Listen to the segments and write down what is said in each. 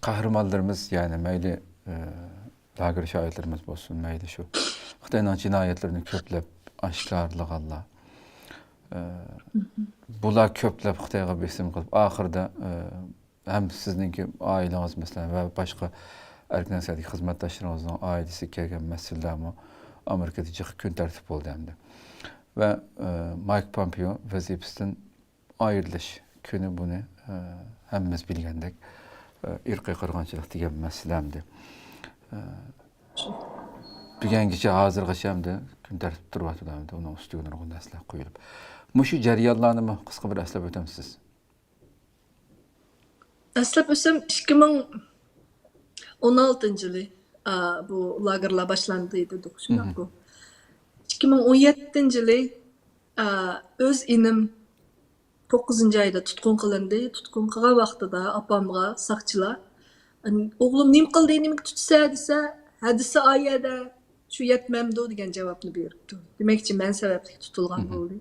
kahramanlarımız yani meyli lager şahitlerimiz olsun meyli şu Xitayning cinayetlerini köplep aşkarlık Allah. Bular köplep Xitayga besim kılıp ahırda hem sizinki aileniz mesela ve başka erken siyasi hizmetdaşlarınızın ailesi kelgen meselelerimi Amerika'da çıkıp gün tertip oldu hem de. Ve Mike Pompeo vazifesinden ayrılış günü bunu hemmimiz bilgendek irqi qırğınçılıq degan meselemdi. Bilgengiçe hazırgacha hamda gün tertip turup atıldı. Onun üstüne nurgun asla qoyulup. Muşu jarayonlarni mı qisqa bir aslab o'tamsiz? Aslab o'tsam 2016-yılı bu lagerlar başlandı dedik. Şunaq bu. 2017-yılı öz inim 9. ayda tutkun kılındı. Tutkun kılgan vaqtida apamga saqçılar oğlum nim qildi, nimga tutsa desa, hadisi ayada şu yetmemdi degan javobni beribdi. Demakchi men sababli tutilgan bo'ldi.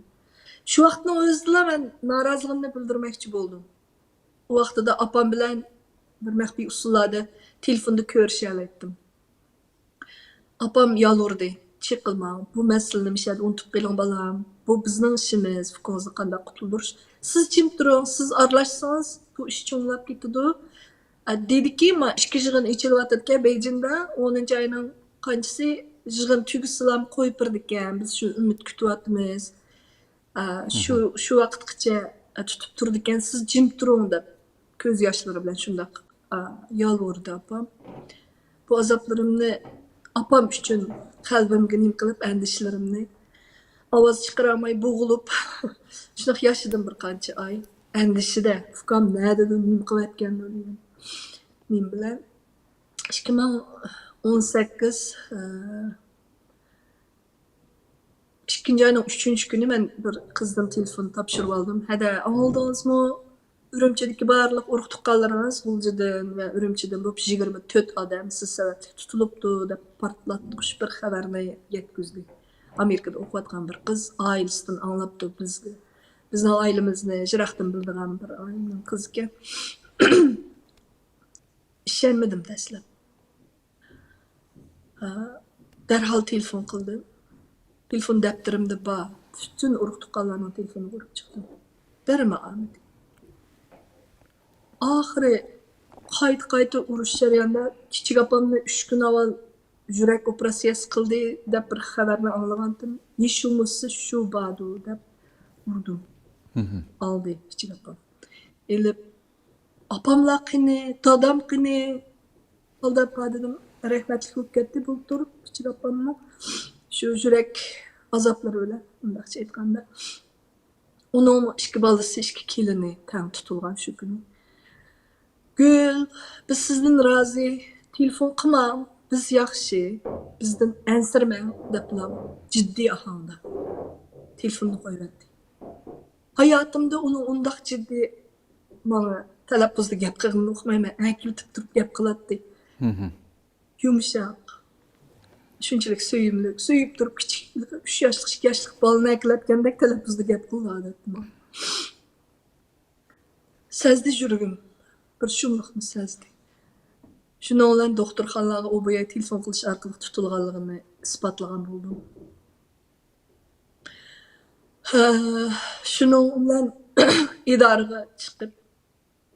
Şu vaqtning o'zida men noroziligimni bildirmoqchi bo'ldim. O vaqtida apam bilan bir maxfiy usullarda telefonda ko'risha oldim. Apam yalvardi, chiqilma, bu masalani mishada unutib qo'ying balam. Bu bizning ishimiz, fikringizni qanday qutuldirish. Siz jim turing, siz aralashsangiz bu ish cho'nglab ketadi. Dediki, ma ikki yig'in ichilayotgan Beijingda 10 ayning qanchasi yig'in tugisizlam qo'yib birdikan. Biz shu umid kutyapmiz. Şu vaqtgacha tutib turdikan, siz jim turing deb ko'z yoshlari bilan shundoq yolvordi apam. Bu azoblarimni apam uchun qalbimga nim qilib andishlarimni ovoz chiqaramay bo'g'ilib shundoq yashadim bir qancha oy. Andishida ukam nadadan nim qilayotgan degan. Men bilan 2018 2. ayının 3. günü ben bir kızdan telefon tapşırıp aldım. Hadi anladınız mı? Ürümçideki barlıq uruk tuqqanlarınız Gulcadan ve Ürümçidan bu 24 adam siz sebepli tutuluptu dep partlatmış bir haberini yetkizdi. Amerika'da okuyatkan bir kız ailesinden anlaptı bizge. Bizning ailemizni jiraqdan bildigan bir ailenin kızken. İşenmedim dastlab. Derhal telefon qildim. Telefon daftarimda bor. Bütün urug' tuqqanlarning telefonini ko'rib chiqdim. Berma Ahmet. Ahiri qayta urush jarayonida kichik opamni 3 kun avval yurak operatsiyasi qildi deb bir xabarni anglagandim. Yeshumisi shu badu deb urdim. Aldı kichik opam. Elib opamlar qini, dadam qini aldab dedim. Rahmatli bo'lib ketdi bu turib kichik opamni. Şu yürek azapları öyle, undaqça aytganda. Onun 2 balası, 2 kelini tang tutulgan şu günü. Gül, biz sizden razı, telefon qilmang, biz yaxshi, bizden ansirmang deblam ciddi ahangda. Telefonni qo'yibdi. Hayotimda uni undaq ciddi menga talaffuzda gap qilganini uqmayman, akiltib turib gap qiladi. Yumshoq. Shunchalik suyimlik, suyib turib kichik 3 yoshlik, 2 yoshlik bolani aklatgandek talaffuzda gap qiladi. Sezdi yuragim. Bir shumliqni sezdi. Shuni bilan doktorxonalarga u boya telefon qilish orqali tutilganligini isbotlagan bo'ldim. Shuni bilan idoraga chiqib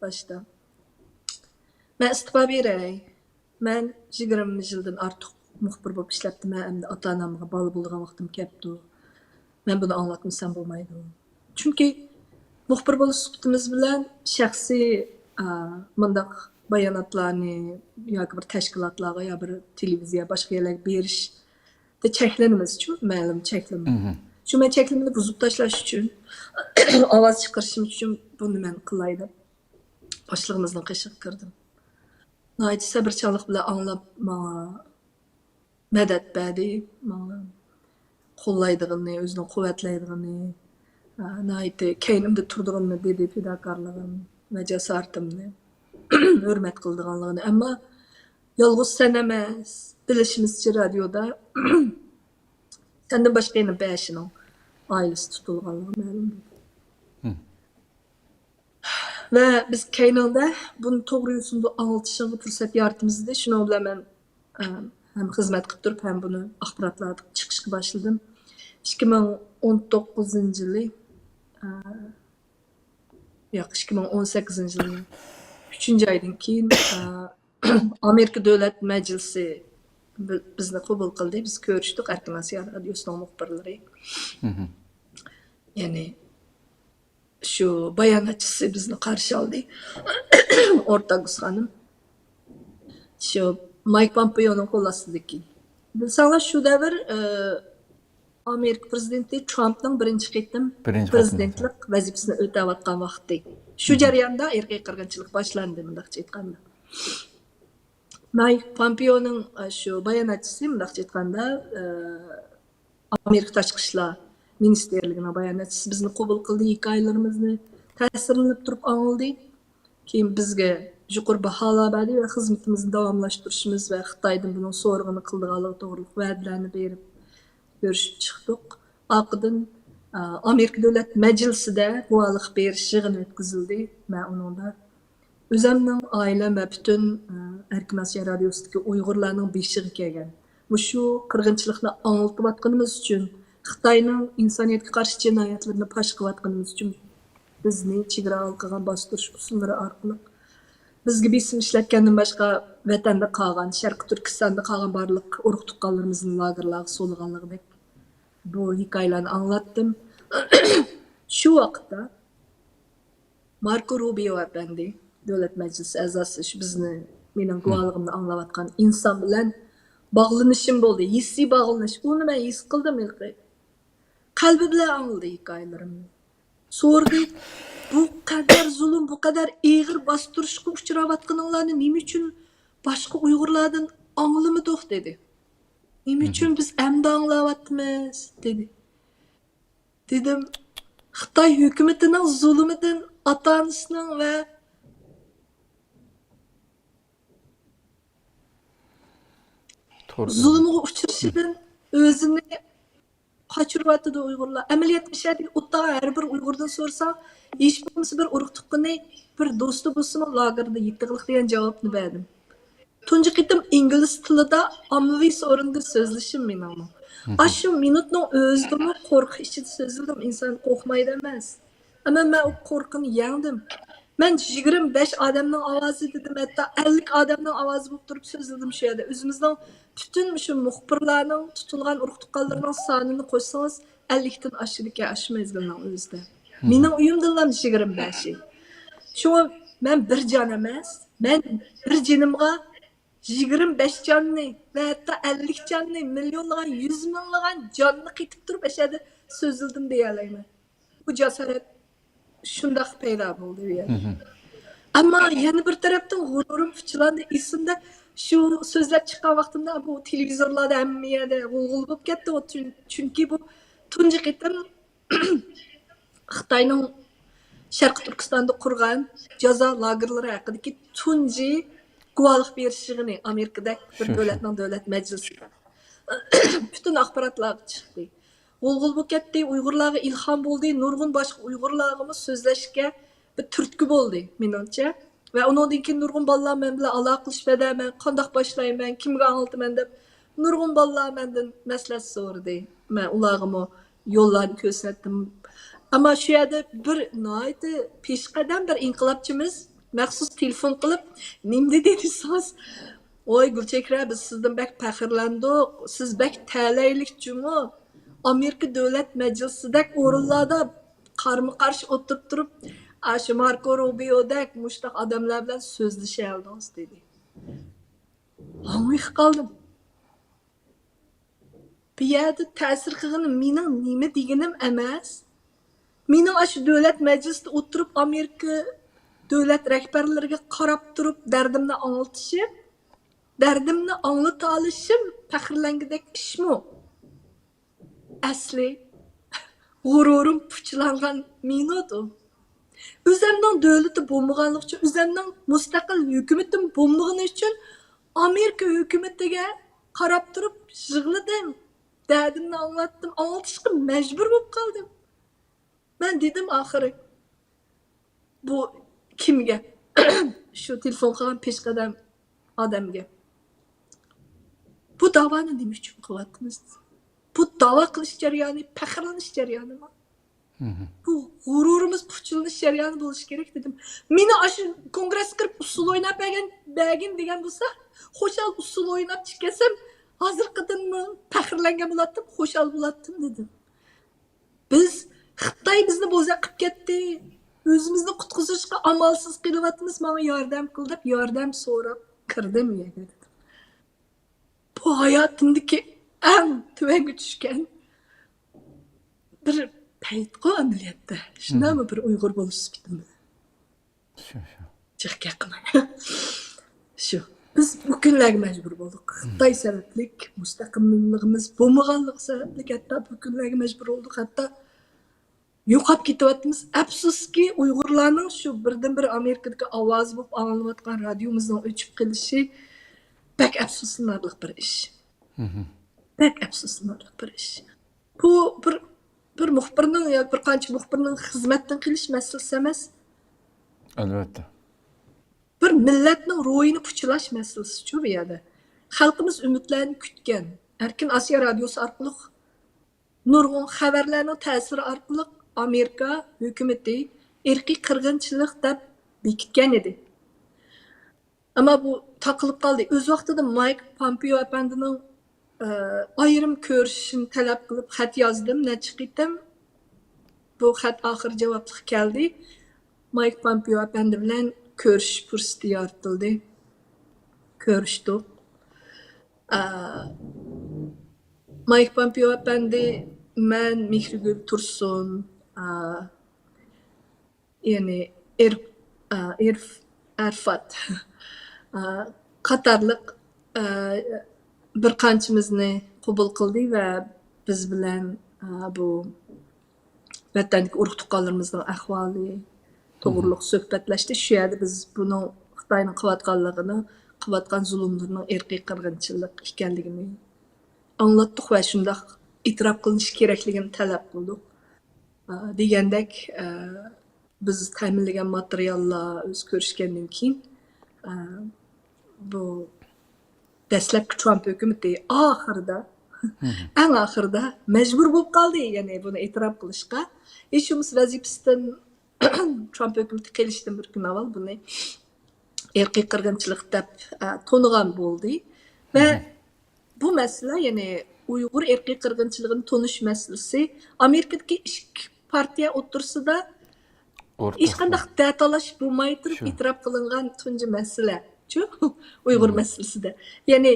boshda. Men istifa beray. Men 20 yildan ortiq muxbir bo'lib ishlatdim. Endi ota-onamga bola bo'lgan vaqtim kelibdi. Men buni anglatmasam bo'lmaydi. Chunki muxbir bo'lish suhbatimiz bilan shaxsiy mundaq bayonotlarni yoki bir tashkilotlarga yo bir televiziya boshqa yerlarga berishda cheklanimiz-ku, ma'lum cheklim. Shu men cheklimni buzib tashlash uchun, ovoz chiqarishim uchun buni men qilay deb boshlig'imizning qishiq kirdim. Nayt sabrchanlik bilan anglab madad berdi, qo'llaydig'ini, o'zini quvvatlaydig'ini, nayt keynimda turdig'ini dedi, fidokorligim ve cesaretimni hürmet qildiganligini. Ama yolg'iz sen emas, bilishimizcha radioda senden başqa yana 5'ning ailesi tutulganligi ma'lum bo'ldi. Ve biz Keynan'da bunu to'g'ri yo'sinda anlatışını fursat yaratımızda. Şunu bilan men hem xizmat qilib turib, hem bunu axborotlarda chiqishga boshladim. 2019 yılı, yo'q 2018 yılı 3. aydan keyin Amerika Davlat Majlisi bizni qabul qildi. Biz ko'rishdik Erkin Asiya radiosining muxbirlari. Ya'ni şu bayonotchisi bizni qarshi oldi. O'rtaguz xonim. Şu Mike Pompeo'nun qo'llasidagi. Bilsanglar shu davr Amerika prezidenti Trumpning birinchi qitim prezidentlik vazifasini o'tayotgan vaqti. Shu jarayonda irqiy qirg'inchilik boshlandi, mundaqcha aytganda. Mike Pompeo'nun şu bayonotchisi mundaqcha aytganda Amerika Tashqi ishlar ministerligining bayonotchisi bizni qabul qildi, hikoyalarimizni ta'sirlanib turib angladi. Keyin bizga yuqori baholar berdi va xizmatimizni davomlashtirishimiz va Xitoydan buning so'rig'ini qildiganligi to'g'riliq va'dalarni berib görüşüp chiqdik. Orqadan Amerika Davlat Majlisida guvohlik berish yig'ini o'tkazildi. Men uningda o'zimning oilam va butun Erkin Asiya radiosidagi Uyg'urlarning beshiga kelgan. Shu qirg'inchilikni anglatayotganimiz uchun, Xitoyning insoniyatga qarshi jinoyatlarini fosh qilayotganimiz uchun bizni chegara qilgan bostirish usullari orqali bizga besim ishlatgandan boshqa vatanda qolgan, Sharqi Turkistonda qolgan barliq urug' tuqqanlarimizning lagerlarga so'lganligidek bu hikoyalarni anglatdim. Shu vaqtda Marco Rubio efendi, Davlat Majlisi a'zosi, shu bizni mening guvohligimni anglayotgan inson bilan bog'lanishim bo'ldi. Hissiy bog'lanish. Uni men his qildim. Qalbi bilan angladi hikoyalarimni. So'rdi, bu kadar zulüm, bu kadar ağır bastırışqa uchrayotganinglarni nima uchun boshqa Uyg'urlardan anglamadik dedi. Nima uchun biz endi anglayapmiz dedi. Dedim, Xitoy hukumatining zulmidan ota-onasining va zulmga uchrashidan o'zini kaçırıvatıdı Uygurlar. Ameliyat bir şey değil. Utta her bir Uygurdan sorsa, hiç bulması bir uruk tukkunu, bir dostu bulsun o lagerda yittiğlik diyen cevabını verdim. Tuncu gittim İngiliz tilida ammaviy sorunda sözleşim men ama. Aşı minutun özümü korku içinde sözledim. İnsan korkmayı demez. Ama ben o korkunu yendim. Ben 25 adamның avazı dedim, hatta 50 adamның avazı bulup durup sözledim şu yerde. Özümüzden bütün şu muhbirlarning tutilgan urug' tuqqanlarning sonini qo'shsangiz 50 dan oshirga oshmaydi o'zida. Mening uyimdan 25. Shunga men bir jon emas, men bir jinimga 25 jonni va hatto 50 jonni, millionlagan, 100 minglagan jonni qitib turib ashada so'zildim deya olayman. Bu jasorat shundoq paydo bo'ldi bu yerda. Ammo yana bir tarafdan g'ururim puchlandi. Esimda şu sözler çıkan vaqtimda bu televizorlarda hamma yerda g'ulg'ul bo'lib ketdi. Chunki bu tunji qitim Xitoyning Sharqi Turkistonda qurgan jazo lagerlari haqidagi tunji guvohlik berish yig'ini Amerikada bir davlatning davlat majlisi. Bütün axborotlar chiqdi. G'ulg'ul bo'lib ketdi. Uyg'urlarga ilhom bo'ldi. Nurg'un boshqa Uyg'urlarga so'zlashga bir turtki bo'ldi menimcha. Ve ondan keyin nurg'un bolalar men bilan aloqa qilishmadi. Men qandoq boshlayman, kimga anglataman deb nurg'un bolalar mendan maslahat so'radi. Men ularga yo'llarni ko'rsatdim. Ammo shu yerda bir noyati peshqadam bir inqilobchimiz maxsus telefon qilib, "Nima dedingiz? Oy Gulchehra, biz sizdan bak faxrlandik. Siz bak ta'laylik jumu. Amerika Davlat Majlisidagi o'rinlarda qarama-qarshi o'tirib turib, Aşı Marco Rubio'dek muştaq adamlar bilan so'zlashyapmiz dedi. Anglay qoldim. Bu yerda ta'sir qilgani mening nima deganim emas. Mening shu davlat majlisida o'tirib Amerika davlat rahbarlariga qarab turib dardimni anglatishim, dardimni anglata olishim faxrlangidek ishmi? Asli g'ururim puchlangan minut o. Özümden devleti bulmaganlık için, özümden müstakil hükümetim bulmagan için Amerika hükümetine qarab turib yig'ladim. Derdimni anlattım. Anlatışqa mecbur bo'lib qoldim. Ben dedim ahiri bu kimga? Shu telefon qilgan peshqadam odamga. Bu davoni nima uchun qilyapmiz? Bu davo qilish jarayoni, faxrlanish jarayonimi? Bu g'ururimiz puchilanish jarayoni bo'lishi kerak dedim. Meni shu kongressga kirib usul o'ynab bergin degan bo'lsa, xo'shal usul o'ynab chiqsam, hozirqidanmi faxrlangan bo'lardim, xo'shal bo'lardim dedim. Biz Xitoy bizni bo'zaq qilib ketdi. O'zimizni qutqizishga amalsiz qilyapmiz. Menga yordam qil deb yordam so'rab kirdim yerga dedim. Bu hayotimdagi eng tuvanga tushgan bir paytqo amaliyotda. Shunami bir Uyg'ur bo'lish bitim. Chiqqa qilmang. Shu. Biz bu kunlarga majbur bo'ldik. Xitoy sabablik mustaqilligimiz bo'lmaganligi sababli hatto bu kunlarga majbur bo'ldik. Hatto yo'qolib ketyapmiz. Afsuski Uyg'urlarning shu birdan-bir Amerikadagi ovoz bo'lib anglanayotgan radiomizning o'chib qolishi bak afsuslanarli bir ish. Bak afsuslanarli bir ish. Bu bir muxbirning yoki bir qancha muxbirning xizmatdan qilish masalasi emas. Albatta. Bir millatning ruhini puchilash masalasi-ku bu yerda. Xalqimiz umidlarni kutgan. Erkin Osiyo radiosi orqali nurg'un xabarlarning ta'siri orqali Amerika hukumati irqiy qirg'inchilik deb bekitgan edi. Ammo bu taqilib qoldi. O'z vaqtida Mike Pompeo apandining ayrim ko'rishini talab qilib xat yozdim, necha qitim. Bu xat oxir javobli keldi. Mike Pompeo apandi bilan ko'rish fursati yoritildi. Ko'rishdik. Mike Pompeo apandi, men Mehrigul Tursun, yani Arfat qatorliq bir qanchamizni qabul qildi va biz bilan bu vatandagi urug' tuqqanlarimizning ahvoli to'g'riliq suhbatlashdi. Shu yerda biz buni Xitoyning qilayotganligini, qilayotgan zulmlarning irqiy qirg'inchilik ekanligini anglatdik va shundoq e'tirof qilinishi kerakligini talab qildik. Degandek biz ta'minlagan materiallar o'z ko'rishgandan keyin bu dastlabki Trump hukumati eng oxirida majbur bo'lib qoldi, ya'ni buni e'tirof qilishga. Ishimiz vazifasidan Trump hukumati kelishdan bir kun avval buni irqiy qirg'inchilik deb to'nigan bo'ldi va bu masala, ya'ni Uyg'ur irqiy qirg'inchiligini tonish masalasi Amerikadagi ikki partiya o'rtasida hech qanday datalash bo'lmay turib e'tirof qilingan tunji masala. Uyg'ur masalasida. Ya'ni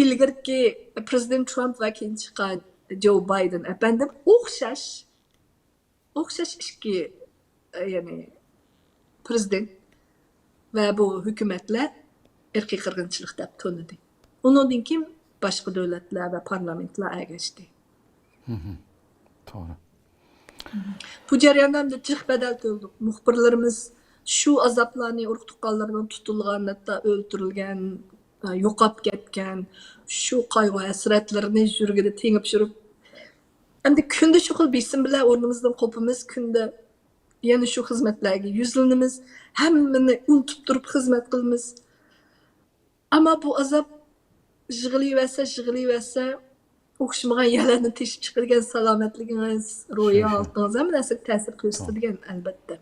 ilgirki Prezident Trump va keyin chiqqan Joe Biden apandim o'xshash ikki ya'ni prezident va bu hukumatlar irqiy qirg'inchilik deb to'nidi. Undan keyin boshqa davlatlar va parlamentlar ergashdi. To'g'ri. Bu jarayondan da jiq badal to'ldik. Muxbirlarimiz shu azoblarni urug' tuqqanlardan tutilgan, hatto o'ldirilgan, yo'qolib ketgan, shu qayg'u hasratlarini yurgida tengib yurib, endi kunda shu xil besim bilan o'rnimizdan qo'pimiz, kunda yana shu xizmatlarga yuzlanamiz, hammani unutib turib xizmat qilamiz. Ammo bu azob yig'layversa, o'xshamagan yerlarni teshib chiqilgan salomatligingiz, ro'yi holtingiz ham narsa ta'sir ko'rsatadigan albatta.